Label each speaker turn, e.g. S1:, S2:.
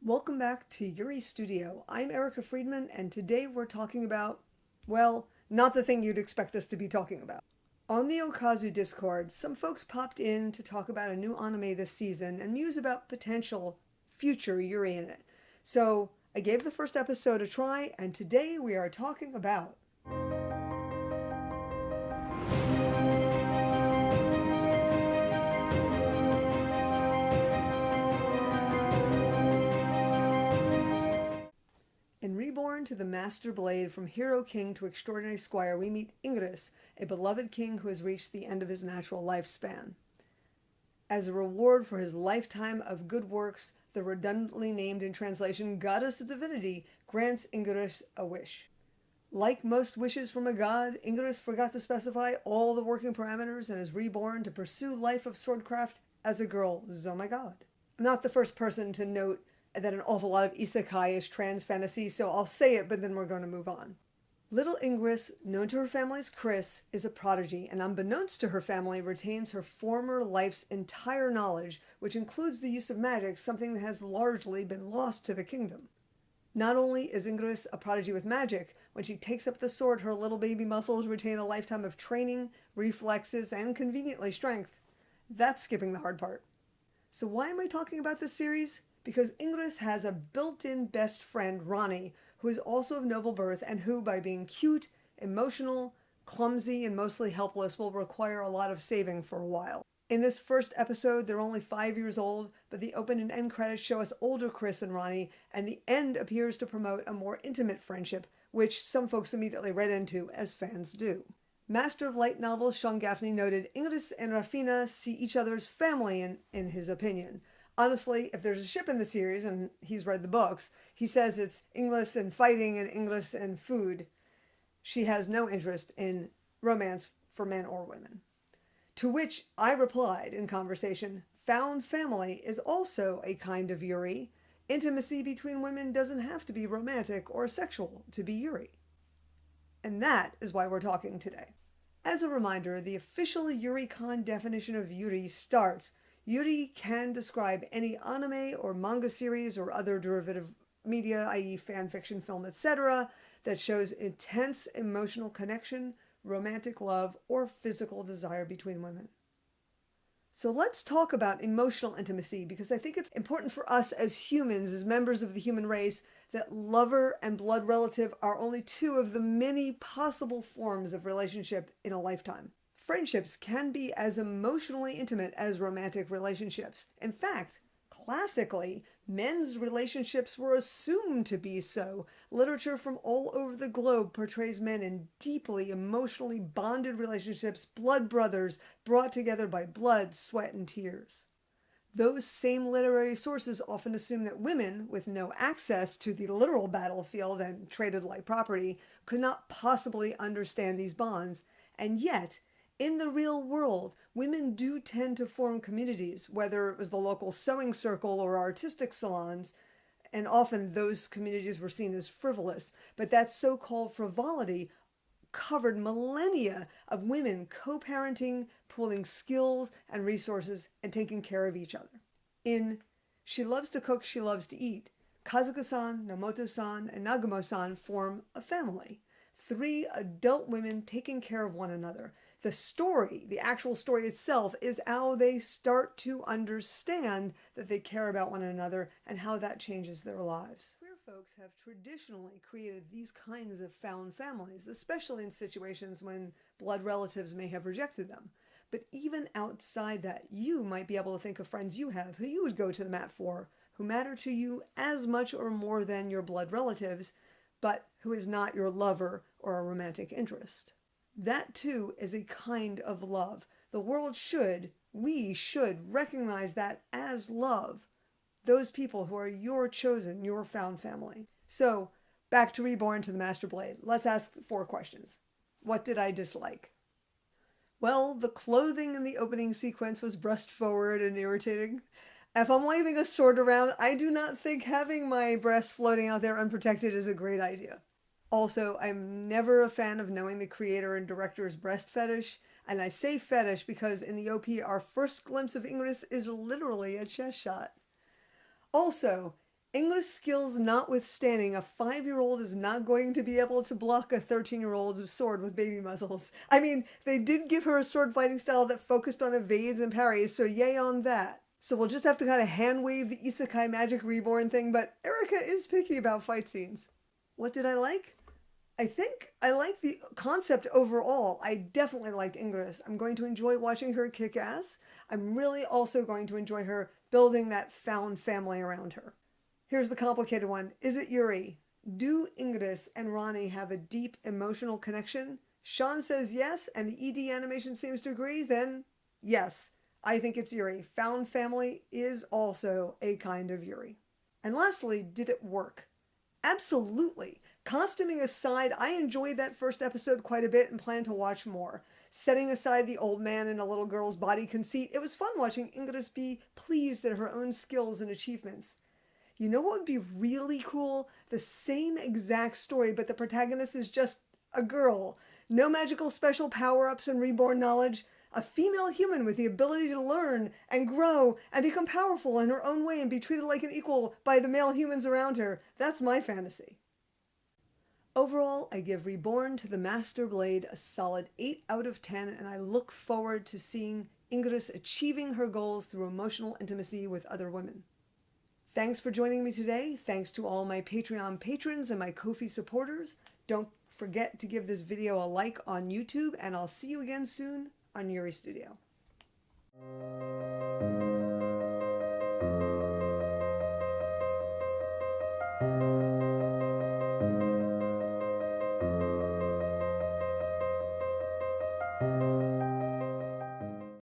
S1: Welcome back to Yuri Studio. I'm Erica Friedman, and today we're talking about, well, not the thing you'd expect us to be talking about. On the Okazu Discord, some folks popped in to talk about a new anime this season and muse about potential future Yuri in it. So I gave the first episode a try, and today we are talking about In Reborn to the Master Blade, from Hero King to Extraordinary Squire, we meet Ingress, a beloved king who has reached the end of his natural lifespan. As a reward for his lifetime of good works, the redundantly named in translation Goddess of Divinity grants Ingress a wish. Like most wishes from a god, Ingress forgot to specify all the working parameters and is reborn to pursue life of swordcraft as a girl. Oh my god. I'm not the first person to note that an awful lot of isekai is trans fantasy, so I'll say it, but then we're going to move on. Little Ingress, known to her family as Chris, is a prodigy, and unbeknownst to her family, retains her former life's entire knowledge, which includes the use of magic, something that has largely been lost to the kingdom. Not only is Ingress a prodigy with magic, when she takes up the sword, her little baby muscles retain a lifetime of training, reflexes, and conveniently strength. That's skipping the hard part. So why am I talking about this series? Because Ingress has a built-in best friend, Ronnie, who is also of noble birth and who, by being cute, emotional, clumsy, and mostly helpless, will require a lot of saving for a while. In this first episode, they're only 5 years old, but the open and end credits show us older Chris and Ronnie, and the end appears to promote a more intimate friendship, which some folks immediately read into, as fans do. Master of Light novels Sean Gaffney noted Ingress and Rafina see each other as family in his opinion. Honestly, if there's a ship in the series, and he's read the books, he says it's Ingress and fighting and Ingress and food. She has no interest in romance for men or women. To which I replied in conversation, found family is also a kind of Yuri. Intimacy between women doesn't have to be romantic or sexual to be Yuri. And that is why we're talking today. As a reminder, the official Yuricon definition of Yuri starts: Yuri can describe any anime or manga series or other derivative media, i.e. fan fiction, film, etc., that shows intense emotional connection, romantic love, or physical desire between women. So let's talk about emotional intimacy, because I think it's important for us as humans, as members of the human race, that lover and blood relative are only two of the many possible forms of relationship in a lifetime. Friendships can be as emotionally intimate as romantic relationships. In fact, classically, men's relationships were assumed to be so. Literature from all over the globe portrays men in deeply emotionally bonded relationships, blood brothers, brought together by blood, sweat, and tears. Those same literary sources often assume that women, with no access to the literal battlefield and traded like property, could not possibly understand these bonds, and yet, in the real world, women do tend to form communities, whether it was the local sewing circle or artistic salons, and often those communities were seen as frivolous. But that so-called frivolity covered millennia of women co-parenting, pooling skills and resources, and taking care of each other. In She Loves to Cook, She Loves to Eat, Kazuka-san, Nomoto-san, and Nagumo-san form a family. 3 adult women taking care of one another. The story, the actual story itself, is how they start to understand that they care about one another and how that changes their lives. Queer folks have traditionally created these kinds of found families, especially in situations when blood relatives may have rejected them. But even outside that, you might be able to think of friends you have who you would go to the mat for, who matter to you as much or more than your blood relatives, but who is not your lover or a romantic interest. That too is a kind of love. The world should, we should recognize that as love. Those people who are your chosen, your found family. So, back to Reborn to the Master Blade. Let's ask 4 questions. What did I dislike? Well, the clothing in the opening sequence was brushed forward and irritating. If I'm waving a sword around, I do not think having my breasts floating out there unprotected is a great idea. Also, I'm never a fan of knowing the creator and director's breast fetish, and I say fetish because in the OP our first glimpse of Ingress is literally a chest shot. Also, English skills notwithstanding, a 5-year-old is not going to be able to block a 13-year-old's sword with baby muzzles. I mean, they did give her a sword fighting style that focused on evades and parries, so yay on that. So we'll just have to kind of hand wave the Isekai Magic Reborn thing, but Erica is picky about fight scenes. What did I like? I think I like the concept overall. I definitely liked Ingress. I'm going to enjoy watching her kick ass. I'm really also going to enjoy her building that found family around her. Here's the complicated one. Is it Yuri? Do Ingress and Ronnie have a deep emotional connection? Sean says yes, and the ED animation seems to agree, then yes, I think it's Yuri. Found family is also a kind of Yuri. And lastly, did it work? Absolutely. Costuming aside, I enjoyed that first episode quite a bit and plan to watch more. Setting aside the old man and a little girl's body conceit, it was fun watching Ingress be pleased at her own skills and achievements. You know what would be really cool? The same exact story, but the protagonist is just a girl. No magical special power-ups and reborn knowledge. A female human with the ability to learn and grow and become powerful in her own way and be treated like an equal by the male humans around her. That's my fantasy. Overall, I give Reborn to the Master Blade a solid 8 out of 10, and I look forward to seeing Ingress achieving her goals through emotional intimacy with other women. Thanks for joining me today. Thanks to all my Patreon patrons and my Ko-fi supporters. Don't forget to give this video a like on YouTube, and I'll see you again soon on Yuri Studio.